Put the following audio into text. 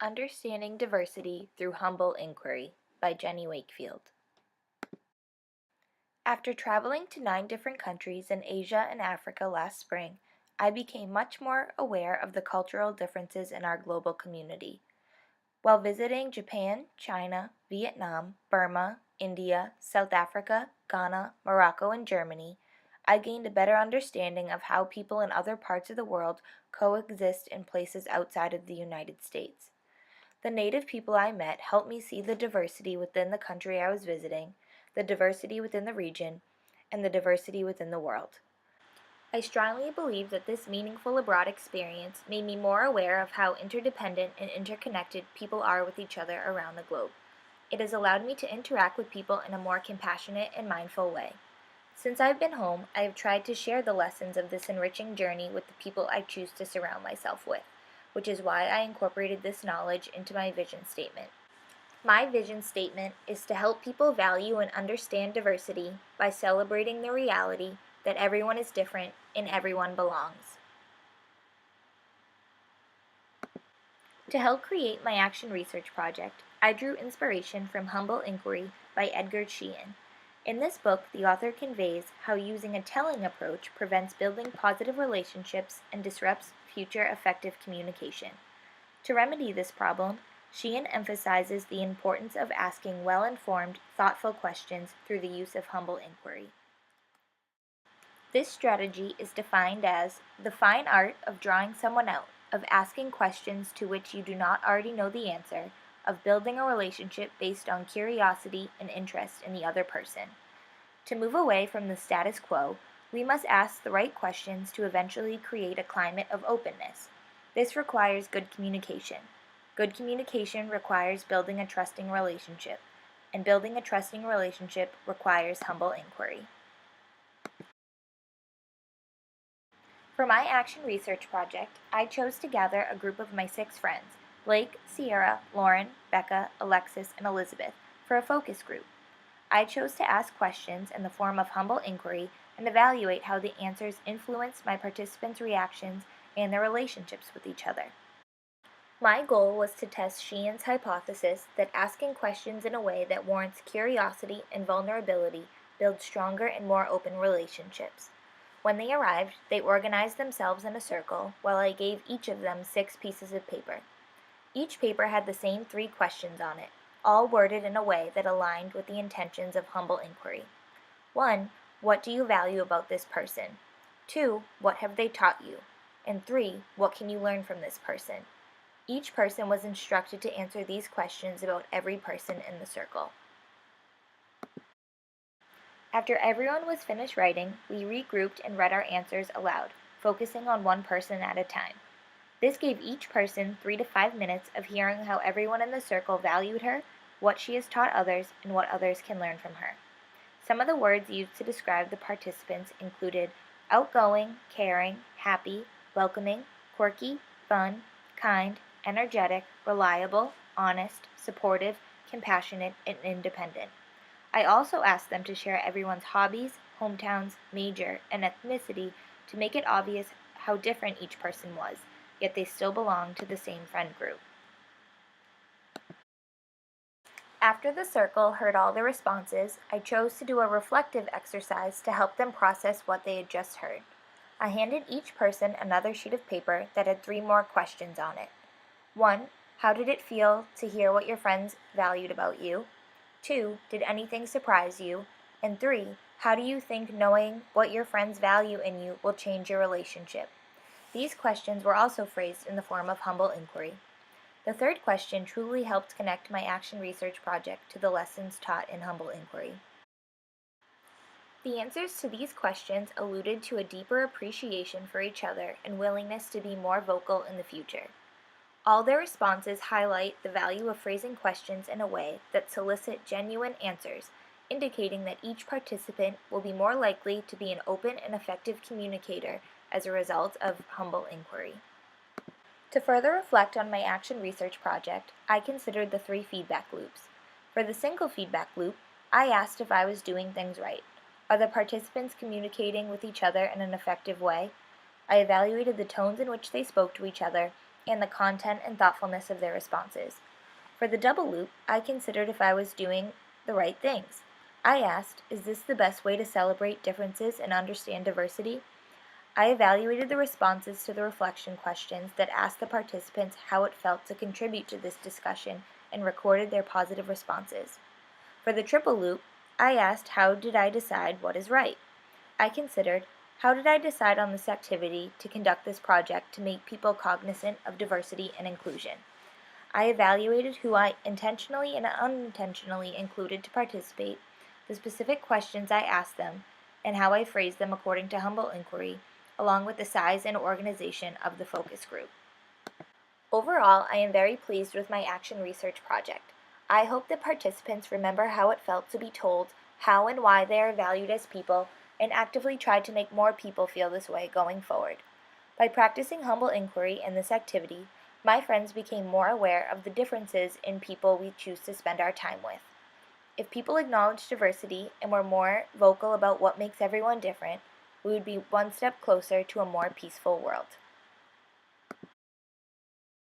Understanding Diversity Through Humble Inquiry by Jenny Wakefield. After traveling to 9 different countries in Asia and Africa last spring, I became much more aware of the cultural differences in our global community. While visiting Japan, China, Vietnam, Burma, India, South Africa, Ghana, Morocco, and Germany, I gained a better understanding of how people in other parts of the world coexist in places outside of the United States. The native people I met helped me see the diversity within the country I was visiting, the diversity within the region, and the diversity within the world. I strongly believe that this meaningful abroad experience made me more aware of how interdependent and interconnected people are with each other around the globe. It has allowed me to interact with people in a more compassionate and mindful way. Since I've been home, I have tried to share the lessons of this enriching journey with the people I choose to surround myself with, which is why I incorporated this knowledge into my vision statement. My vision statement is to help people value and understand diversity by celebrating the reality that everyone is different and everyone belongs. To help create my action research project, I drew inspiration from Humble Inquiry by Edgar Sheehan. In this book, the author conveys how using a telling approach prevents building positive relationships and disrupts future effective communication. To remedy this problem, Sheehan emphasizes the importance of asking well-informed, thoughtful questions through the use of humble inquiry. This strategy is defined as the fine art of drawing someone out, of asking questions to which you do not already know the answer, of building a relationship based on curiosity and interest in the other person. To move away from the status quo, we must ask the right questions to eventually create a climate of openness. This requires good communication. Good communication requires building a trusting relationship, and building a trusting relationship requires humble inquiry. For my action research project, I chose to gather a group of my 6 friends, Blake, Sierra, Lauren, Becca, Alexis, and Elizabeth, for a focus group. I chose to ask questions in the form of humble inquiry and evaluate how the answers influenced my participants' reactions and their relationships with each other. My goal was to test Sheehan's hypothesis that asking questions in a way that warrants curiosity and vulnerability builds stronger and more open relationships. When they arrived, they organized themselves in a circle while I gave each of them 6 pieces of paper. Each paper had the same 3 questions on it, all worded in a way that aligned with the intentions of humble inquiry. 1. What do you value about this person? 2. What have they taught you? And 3. What can you learn from this person? Each person was instructed to answer these questions about every person in the circle. After everyone was finished writing, we regrouped and read our answers aloud, focusing on one person at a time. This gave each person 3 to 5 minutes of hearing how everyone in the circle valued her, what she has taught others, and what others can learn from her. Some of the words used to describe the participants included outgoing, caring, happy, welcoming, quirky, fun, kind, energetic, reliable, honest, supportive, compassionate, and independent. I also asked them to share everyone's hobbies, hometowns, major, and ethnicity to make it obvious how different each person was, yet they still belonged to the same friend group. After the circle heard all the responses, I chose to do a reflective exercise to help them process what they had just heard. I handed each person another sheet of paper that had 3 more questions on it. 1. How did it feel to hear what your friends valued about you? 2. Did anything surprise you? And 3. How do you think knowing what your friends value in you will change your relationship? These questions were also phrased in the form of humble inquiry. The third question truly helped connect my action research project to the lessons taught in humble inquiry. The answers to these questions alluded to a deeper appreciation for each other and willingness to be more vocal in the future. All their responses highlight the value of phrasing questions in a way that solicit genuine answers, indicating that each participant will be more likely to be an open and effective communicator as a result of humble inquiry. To further reflect on my action research project, I considered the 3 feedback loops. For the single feedback loop, I asked if I was doing things right. Are the participants communicating with each other in an effective way? I evaluated the tones in which they spoke to each other and the content and thoughtfulness of their responses. For the double loop, I considered if I was doing the right things. I asked, is this the best way to celebrate differences and understand diversity? I evaluated the responses to the reflection questions that asked the participants how it felt to contribute to this discussion and recorded their positive responses. For the triple loop, I asked how did I decide what is right? I considered how did I decide on this activity to conduct this project to make people cognizant of diversity and inclusion? I evaluated who I intentionally and unintentionally included to participate, the specific questions I asked them, and how I phrased them according to Humble Inquiry, along with the size and organization of the focus group. Overall, I am very pleased with my action research project. I hope that participants remember how it felt to be told how and why they are valued as people and actively try to make more people feel this way going forward. By practicing humble inquiry in this activity, my friends became more aware of the differences in people we choose to spend our time with. If people acknowledged diversity and were more vocal about what makes everyone different, we would be one step closer to a more peaceful world.